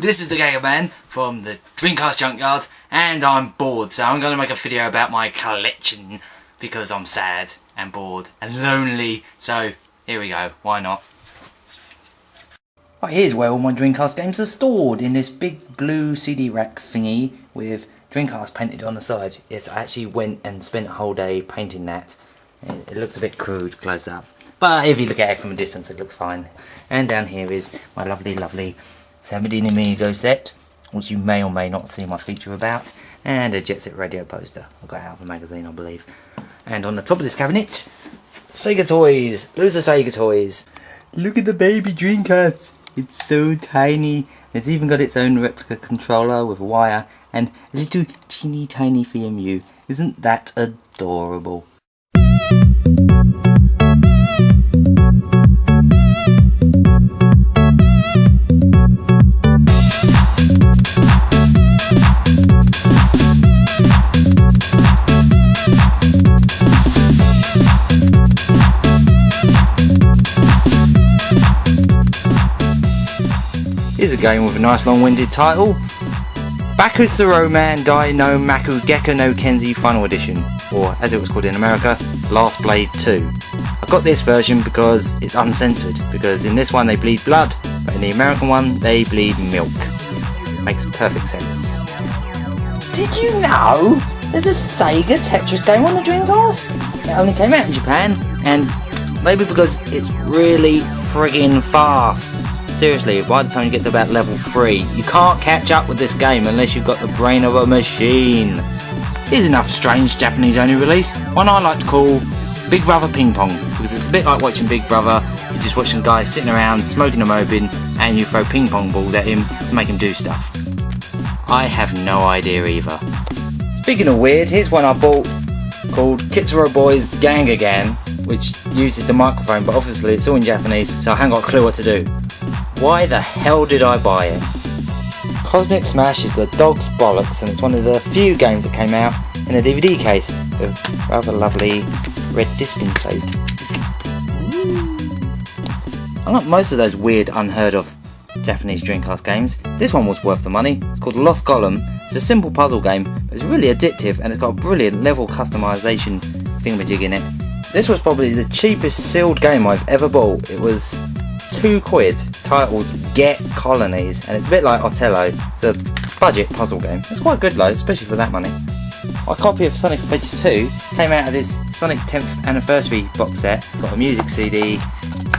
this is the GagaMan from the Dreamcast Junkyard, and I'm bored, so I'm going to make a video about my collection because I'm sad and bored and lonely, so here we go, why not? Right, here's where all my Dreamcast games are stored, in this big blue CD rack thingy with Dreamcast painted on the side. Yes, I actually went and spent a whole day painting that. It looks a bit crude close up, but if you look at it from a distance it looks fine. And down here is my lovely 17mm Go set, which you may or may not see my feature about, and a Jet Set Radio poster. I got it out of a magazine, I believe. And on the top of this cabinet, Sega toys, loads of Sega toys. Look at the baby Dreamcast, it's so tiny. It's even got its own replica controller with a wire and a little teeny tiny VMU. Isn't that adorable? Here's a game with a nice long-winded title. Baku Saroman Dai no Maku Gekko no Kenzi Final Edition, or as it was called in America, Last Blade 2. I got this version because it's uncensored, because in this one they bleed blood, but in the American one they bleed milk. Makes perfect sense. Did you know there's a Sega Tetris game on the Dreamcast? It only came out in Japan, and maybe because it's really friggin' fast. Seriously, by the time you get to about level 3, you can't catch up with this game unless you've got the brain of a machine. Here's another strange Japanese only release, one I like to call Big Brother Ping Pong, because it's a bit like watching Big Brother. You just watch some guys sitting around smoking a mobin and you throw ping pong balls at him to make him do stuff. I have no idea either. Speaking of weird, here's one I bought called Kitsuro Boy's Gangagan, which uses the microphone, but obviously it's all in Japanese, so I haven't got a clue what to do. Why the hell did I buy it? Cosmic Smash is the dog's bollocks, and it's one of the few games that came out in a DVD case with rather lovely red disc inside. Unlike most of those weird, unheard of Japanese Dreamcast games, this one was worth the money. It's called Lost Golem. It's a simple puzzle game, but it's really addictive, and it's got a brilliant level customization thingamajig in it. This was probably the cheapest sealed game I've ever bought. It was £2. Titles Get Colonies, and it's a bit like Otello. It's a budget puzzle game. It's quite good though, especially for that money. My copy of Sonic Adventure 2 came out of this Sonic 10th Anniversary box set. It's got a music CD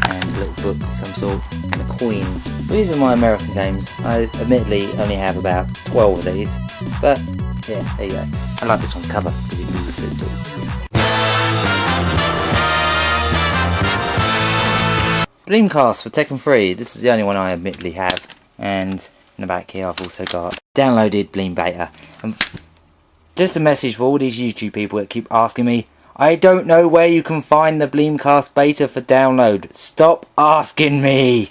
and a little book of some sort and a coin. These are my American games. I admittedly only have about 12 of these, but yeah, there you go. I like this one cover because it moves a little. Dreamcast for Tekken 3, this is the only one I admittedly have, and in the back here I've also got downloaded Bleem Beta. Just a message for all these YouTube people that keep asking me, I don't know where you can find the Bleemcast Beta for download. Stop asking me!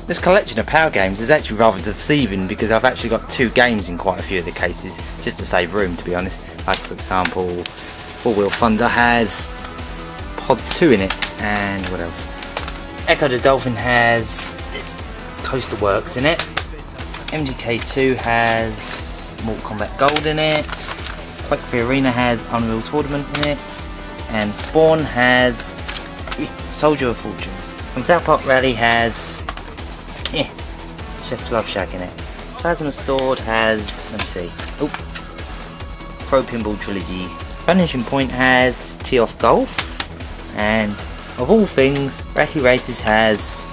This collection of power games is actually rather deceiving because I've actually got 2 games in quite a few of the cases, just to save room to be honest. Like for example, 4 Wheel Thunder has Pod 2 in it, and what else? Echo the Dolphin has Coaster Works in it, MGK2 has Mortal Kombat Gold in it, Quake 3 Arena has Unreal Tournament in it, and Spawn has Soldier of Fortune, and South Park Rally has Chef's Love Shack in it. Plasma Sword has, let me see, Pro Pinball Trilogy. Vanishing Point has Tee Off Golf, and of all things, Wacky Races has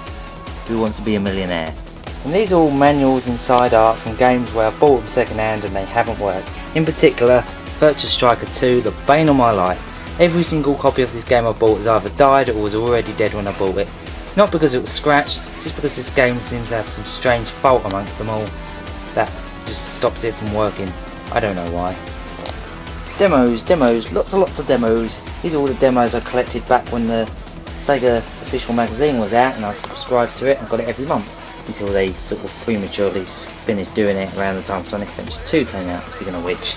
Who Wants to Be a Millionaire. And these are all manuals inside art from games where I bought them second hand and they haven't worked. In particular, Virtua Striker 2, the bane of my life. Every single copy of this game I bought has either died or was already dead when I bought it. Not because it was scratched, just because this game seems to have some strange fault amongst them all that just stops it from working. I don't know why. Demos, lots and lots of demos. These are all the demos I collected back when the Sega official magazine was out and I subscribed to it and got it every month. until they sort of prematurely finished doing it around the time Sonic Adventure 2 came out. Speaking of which,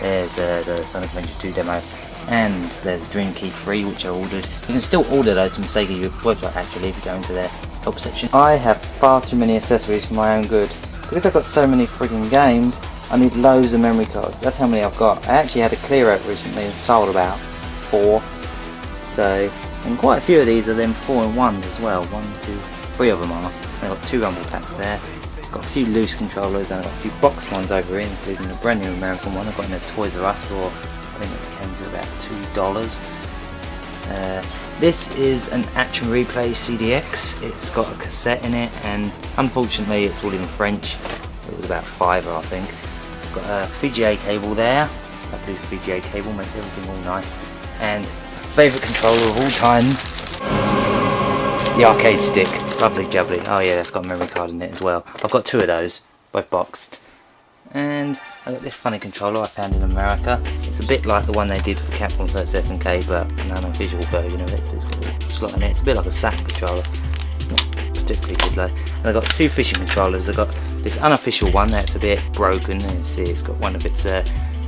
there's the Sonic Adventure 2 demo, and there's Dream Key 3 which I ordered. You can still order those from Sega Europe's website actually if you go into their help section. I have far too many accessories for my own good. Because I've got so many frigging games, I need loads of memory cards. That's how many I've got. I actually had a clear out recently and sold about 4. So, and quite a few of these are them 4-in-1s as well. 1, 2, 3 of them are. I've got 2 Rumble Packs there. I've got a few loose controllers and I've got a few boxed ones over here, including the brand new American one. I've got in a Toys R Us for, I think it came to about $2. This is an Action Replay CDX. It's got a cassette in it, and unfortunately it's all in French. It was about $5, I think. Got a VGA cable there. A blue VGA cable makes everything all nice. And my favourite controller of all time, the arcade stick. Lovely jubbly. Oh yeah, that's got a memory card in it as well. I've got 2 of those, both boxed. And I got this funny controller I found in America. It's a bit like the one they did for Capcom vs SNK, but an unofficial version of it. It's got a slot in it. It's a bit like a SAP controller. Not particularly good though. And I've got 2 fishing controllers. I've got this unofficial one that's a bit broken. You see, it's got one of its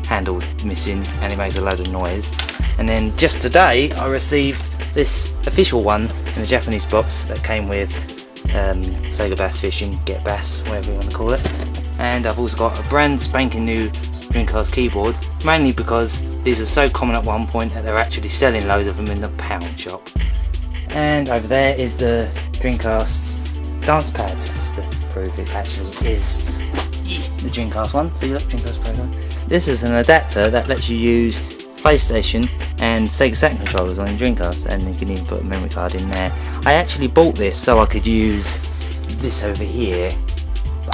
handles missing, and it makes a load of noise. And then just today, I received this official one in the Japanese box that came with Sega Bass Fishing, Get Bass, whatever you want to call it. And I've also got a brand spanking new Dreamcast keyboard, mainly because these are so common at one point that they're actually selling loads of them in the pound shop. And over there is the Dreamcast dance pad, just to prove it actually is the Dreamcast one. See, look, Dreamcast program. This is an adapter that lets you use PlayStation and Sega Saturn controllers on your Dreamcast, and you can even put a memory card in there. I actually bought this so I could use this over here.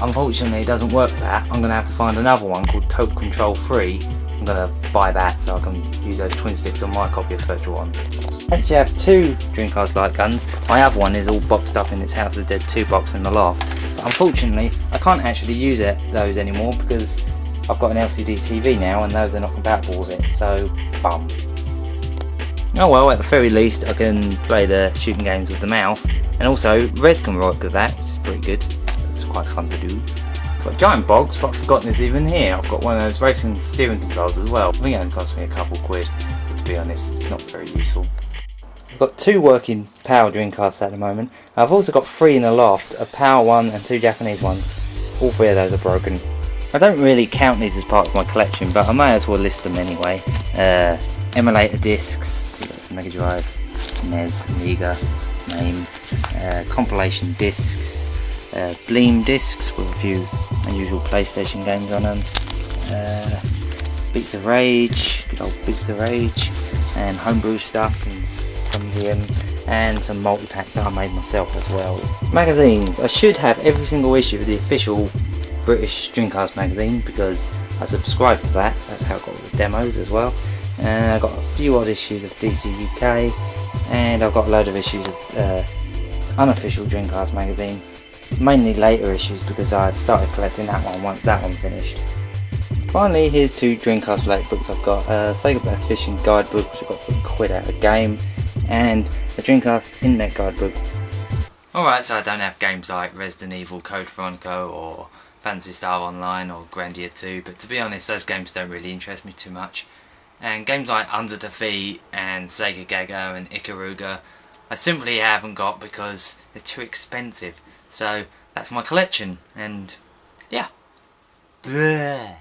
Unfortunately it doesn't work that. I'm going to have to find another one called Total Control 3. I'm going to buy that so I can use those twin sticks on my copy of Virtual On. I actually have 2 Dreamcast light guns. My other one is all boxed up in its House of Dead 2 box in the loft. But unfortunately I can't actually use those anymore because I've got an LCD TV now and those are not compatible with it. So, bum. Oh well, at the very least I can play the shooting games with the mouse. And also Res can work with that, which is pretty good. It's quite fun to do. I've got a giant box, but I've forgotten it's even here. I've got one of those racing steering controls as well. I think it only cost me a couple quid, but to be honest, it's not very useful. I've got 2 working PAL Dreamcasts at the moment. I've also got 3 in the loft, a PAL one and 2 Japanese ones. All 3 of those are broken. I don't really count these as part of my collection, but I may as well list them anyway. Emulator discs, Mega Drive, NES, Amiga, MAME, compilation discs, Bleem discs with a few unusual PlayStation games on them, Beats of Rage, good old Beats of Rage, and homebrew stuff and some of them, and some multi-packs that I made myself as well. Magazines, I should have every single issue of the official British Dreamcast magazine because I subscribe to that. That's how I got all the demos as well. I've got a few odd issues of DCJY, and I've got a load of issues of unofficial Dreamcast magazine. Mainly later issues because I started collecting that one once that one finished. Finally, here's 2 Dreamcast related books. I've got a Sega Bass Fishing guidebook, which I got for £1 at a game, and a Dreamcast internet guidebook. Alright, so I don't have games like Resident Evil, Code Veronica, or Phantasy Star Online, or Grandia 2, but to be honest, those games don't really interest me too much. And games like Under Defeat and Sega Gaga and Ikaruga, I simply haven't got because they're too expensive. So that's my collection, and yeah. Bleh.